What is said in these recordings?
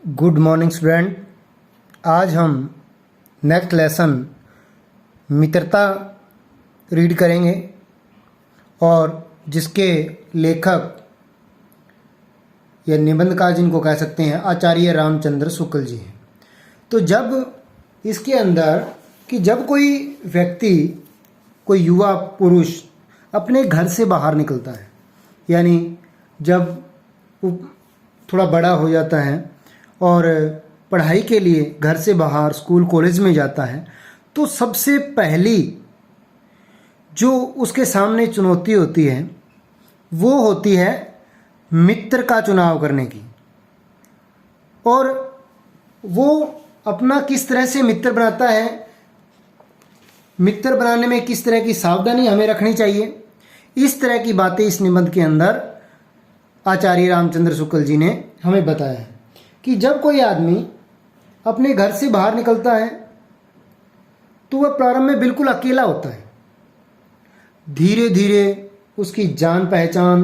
Good morning student. आज हम next lesson मित्रता रीड करेंगे और जिसके लेखक या निबंधकार जिनको कह सकते हैं आचार्य रामचंद्र शुक्ल जी हैं। तो जब इसके अंदर कि जब कोई व्यक्ति, कोई युवा पुरुष अपने घर से बाहर निकलता है, यानी जब वो थोड़ा बड़ा हो जाता है और पढ़ाई के लिए घर से बाहर स्कूल कॉलेज में जाता है, तो सबसे पहली जो उसके सामने चुनौती होती है वो होती है मित्र का चुनाव करने की। और वो अपना किस तरह से मित्र बनाता है, मित्र बनाने में किस तरह की सावधानी हमें रखनी चाहिए, इस तरह की बातें इस निबंध के अंदर आचार्य रामचंद्र शुक्ल जी ने हमें बताया है कि जब कोई आदमी अपने घर से बाहर निकलता है तो वह प्रारंभ में बिल्कुल अकेला होता है। धीरे धीरे उसकी जान पहचान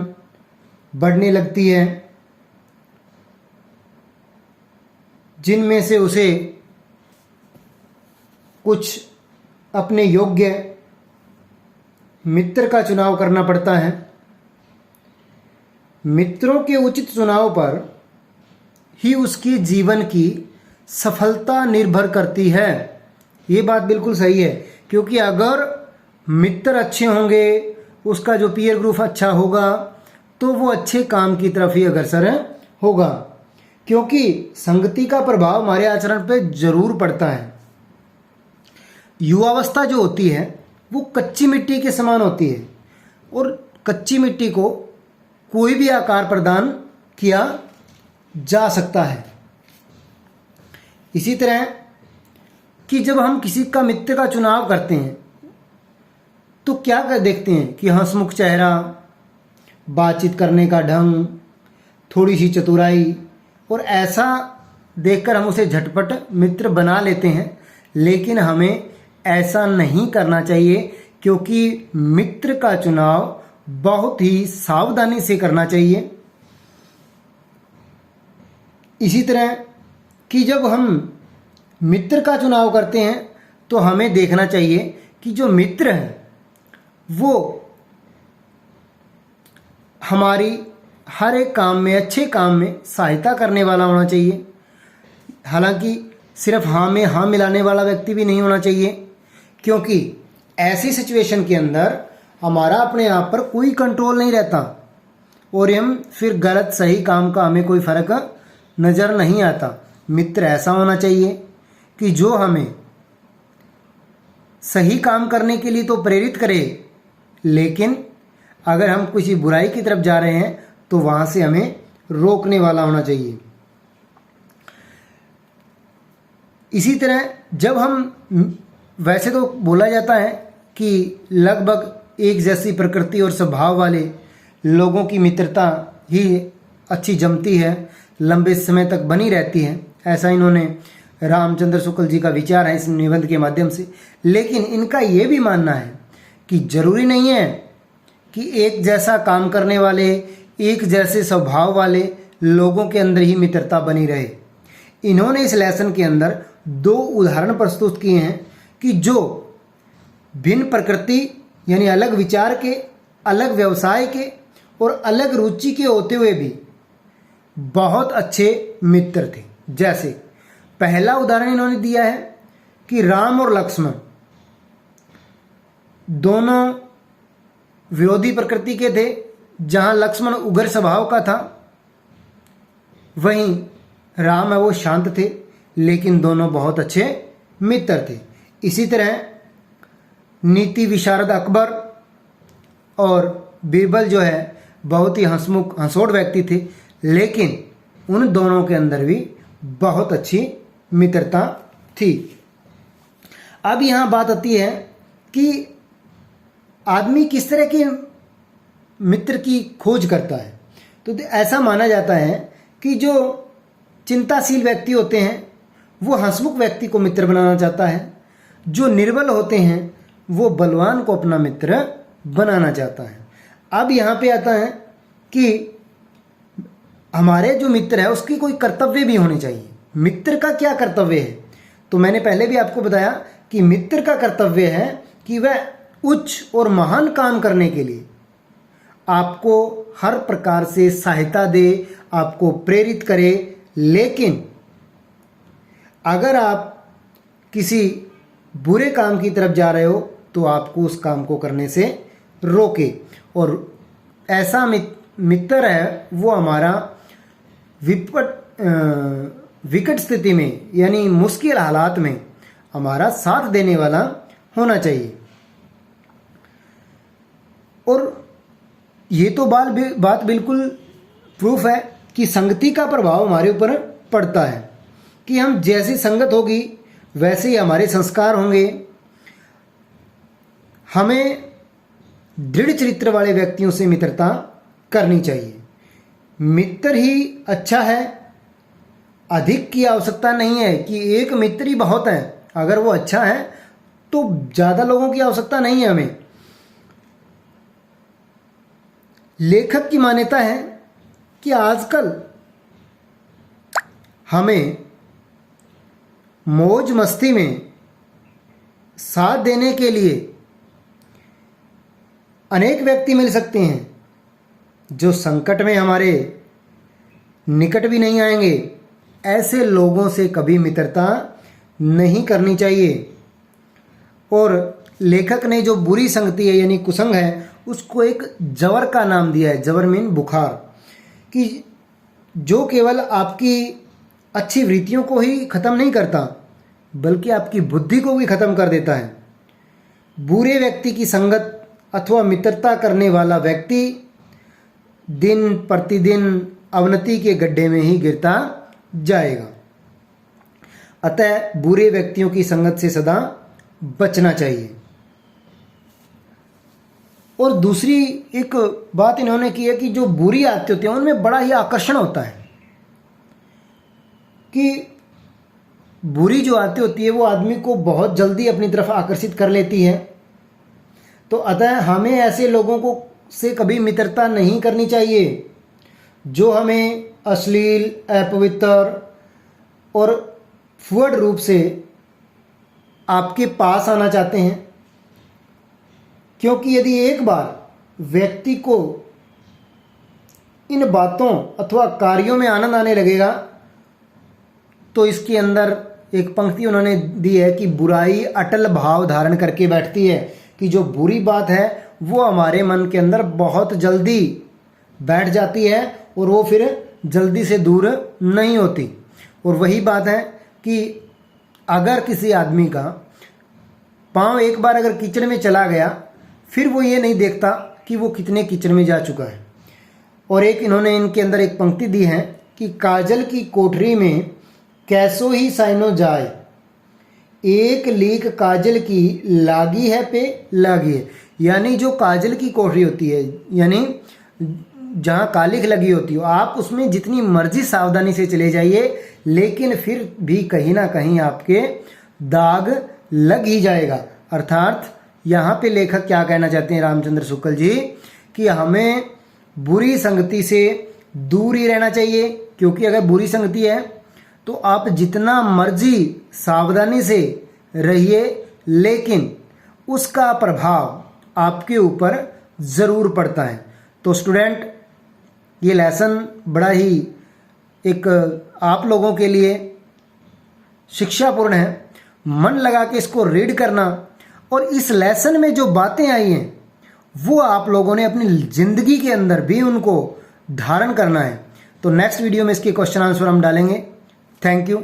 बढ़ने लगती है, जिनमें से उसे कुछ अपने योग्य मित्र का चुनाव करना पड़ता है। मित्रों के उचित चुनाव पर ही उसकी जीवन की सफलता निर्भर करती है। ये बात बिल्कुल सही है, क्योंकि अगर मित्र अच्छे होंगे, उसका जो पीयर ग्रुप अच्छा होगा, तो वो अच्छे काम की तरफ ही अग्रसर होगा, क्योंकि संगति का प्रभाव हमारे आचरण पे जरूर पड़ता है। युवावस्था जो होती है वो कच्ची मिट्टी के समान होती है और कच्ची मिट्टी को कोई भी आकार प्रदान किया जा सकता है। इसी तरह कि जब हम किसी का मित्र का चुनाव करते हैं तो क्या कर देखते हैं कि हंसमुख चेहरा, बातचीत करने का ढंग, थोड़ी सी चतुराई, और ऐसा देखकर हम उसे झटपट मित्र बना लेते हैं। लेकिन हमें ऐसा नहीं करना चाहिए, क्योंकि मित्र का चुनाव बहुत ही सावधानी से करना चाहिए। इसी तरह कि जब हम मित्र का चुनाव करते हैं तो हमें देखना चाहिए कि जो मित्र है वो हमारी हर एक काम में, अच्छे काम में सहायता करने वाला होना चाहिए। हालांकि सिर्फ हाँ में हाँ मिलाने वाला व्यक्ति भी नहीं होना चाहिए, क्योंकि ऐसी सिचुएशन के अंदर हमारा अपने आप पर कोई कंट्रोल नहीं रहता और हम फिर गलत सही काम का हमें कोई फर्क नज़र नहीं आता। मित्र ऐसा होना चाहिए कि जो हमें सही काम करने के लिए तो प्रेरित करे, लेकिन अगर हम किसी बुराई की तरफ जा रहे हैं तो वहाँ से हमें रोकने वाला होना चाहिए। इसी तरह जब हम, वैसे तो बोला जाता है कि लगभग एक जैसी प्रकृति और स्वभाव वाले लोगों की मित्रता ही अच्छी जमती है, लंबे समय तक बनी रहती है। ऐसा इन्होंने रामचंद्र शुक्ल जी का विचार है इस निबंध के माध्यम से। लेकिन इनका ये भी मानना है कि जरूरी नहीं है कि एक जैसा काम करने वाले, एक जैसे स्वभाव वाले लोगों के अंदर ही मित्रता बनी रहे। इन्होंने इस लेसन के अंदर दो उदाहरण प्रस्तुत किए हैं कि जो भिन्न प्रकृति यानी अलग विचार के, अलग व्यवसाय के और अलग रुचि के होते हुए भी बहुत अच्छे मित्र थे। जैसे पहला उदाहरण इन्होंने दिया है कि राम और लक्ष्मण दोनों विरोधी प्रकृति के थे। जहां लक्ष्मण उग्र स्वभाव का था, वहीं राम है वो शांत थे, लेकिन दोनों बहुत अच्छे मित्र थे। इसी तरह नीति विशारद अकबर और बीरबल जो है बहुत ही हंसमुख हंसोड़ व्यक्ति थे, लेकिन उन दोनों के अंदर भी बहुत अच्छी मित्रता थी। अब यहाँ बात आती है कि आदमी किस तरह के मित्र की खोज करता है। तो ऐसा माना जाता है कि जो चिंताशील व्यक्ति होते हैं वो हंसमुख व्यक्ति को मित्र बनाना चाहता है, जो निर्बल होते हैं वो बलवान को अपना मित्र बनाना चाहता है। अब यहाँ पे आता है कि हमारे जो मित्र है उसकी कोई कर्तव्य भी होने चाहिए। मित्र का क्या कर्तव्य है? तो मैंने पहले भी आपको बताया कि मित्र का कर्तव्य है कि वह उच्च और महान काम करने के लिए आपको हर प्रकार से सहायता दे, आपको प्रेरित करे। लेकिन अगर आप किसी बुरे काम की तरफ जा रहे हो तो आपको उस काम को करने से रोके। और ऐसा मित्र है वो हमारा विकट स्थिति में यानी मुश्किल हालात में हमारा साथ देने वाला होना चाहिए। और ये तो बात बिल्कुल प्रूफ है कि संगति का प्रभाव हमारे ऊपर पड़ता है कि हम जैसी संगत होगी वैसे ही हमारे संस्कार होंगे। हमें दृढ़ चरित्र वाले व्यक्तियों से मित्रता करनी चाहिए। मित्र ही अच्छा है, अधिक की आवश्यकता नहीं है कि एक मित्र ही बहुत है। अगर वो अच्छा है तो ज़्यादा लोगों की आवश्यकता नहीं है हमें। लेखक की मान्यता है कि आजकल हमें मौज मस्ती में साथ देने के लिए अनेक व्यक्ति मिल सकते हैं जो संकट में हमारे निकट भी नहीं आएंगे। ऐसे लोगों से कभी मित्रता नहीं करनी चाहिए। और लेखक ने जो बुरी संगति है यानी कुसंग है उसको एक जवर का नाम दिया है। जवर मीन बुखार, कि जो केवल आपकी अच्छी वृत्तियों को ही ख़त्म नहीं करता बल्कि आपकी बुद्धि को भी ख़त्म कर देता है। बुरे व्यक्ति की संगत अथवा मित्रता करने वाला व्यक्ति दिन प्रतिदिन अवनति के गड्ढे में ही गिरता जाएगा। अतः बुरे व्यक्तियों की संगत से सदा बचना चाहिए। और दूसरी एक बात इन्होंने की है कि जो बुरी आदतें होती हैं उनमें बड़ा ही आकर्षण होता है, कि बुरी जो आदतें होती है वो आदमी को बहुत जल्दी अपनी तरफ आकर्षित कर लेती है। तो अतः हमें ऐसे लोगों को से कभी मित्रता नहीं करनी चाहिए जो हमें अश्लील, अपवित्र और फुअड रूप से आपके पास आना चाहते हैं। क्योंकि यदि एक बार व्यक्ति को इन बातों अथवा कार्यों में आनंद आने लगेगा तो इसके अंदर एक पंक्ति उन्होंने दी है कि बुराई अटल भाव धारण करके बैठती है, कि जो बुरी बात है वो हमारे मन के अंदर बहुत जल्दी बैठ जाती है और वो फिर जल्दी से दूर नहीं होती। और वही बात है कि अगर किसी आदमी का पाँव एक बार अगर कीचड़ में चला गया फिर वो ये नहीं देखता कि वो कितने कीचड़ में जा चुका है। और एक इन्होंने इनके अंदर एक पंक्ति दी है कि काजल की कोठरी में कैसो ही साइनो जाए, एक लीक काजल की लागी है पे लागी है। यानी जो काजल की कोठरी होती है यानी जहाँ कालिख लगी होती हो, आप उसमें जितनी मर्जी सावधानी से चले जाइए लेकिन फिर भी कहीं ना कहीं आपके दाग लग ही जाएगा। अर्थात यहाँ पे लेखक क्या कहना चाहते हैं रामचंद्र शुक्ल जी, कि हमें बुरी संगति से दूर ही रहना चाहिए। क्योंकि अगर बुरी संगति है तो आप जितना मर्जी सावधानी से रहिए लेकिन उसका प्रभाव आपके ऊपर ज़रूर पड़ता है। तो स्टूडेंट, ये लेसन बड़ा ही एक आप लोगों के लिए शिक्षापूर्ण है। मन लगा के इसको रीड करना और इस लेसन में जो बातें आई हैं वो आप लोगों ने अपनी ज़िंदगी के अंदर भी उनको धारण करना है। तो नेक्स्ट वीडियो में इसके क्वेश्चन आंसर हम डालेंगे। Thank you.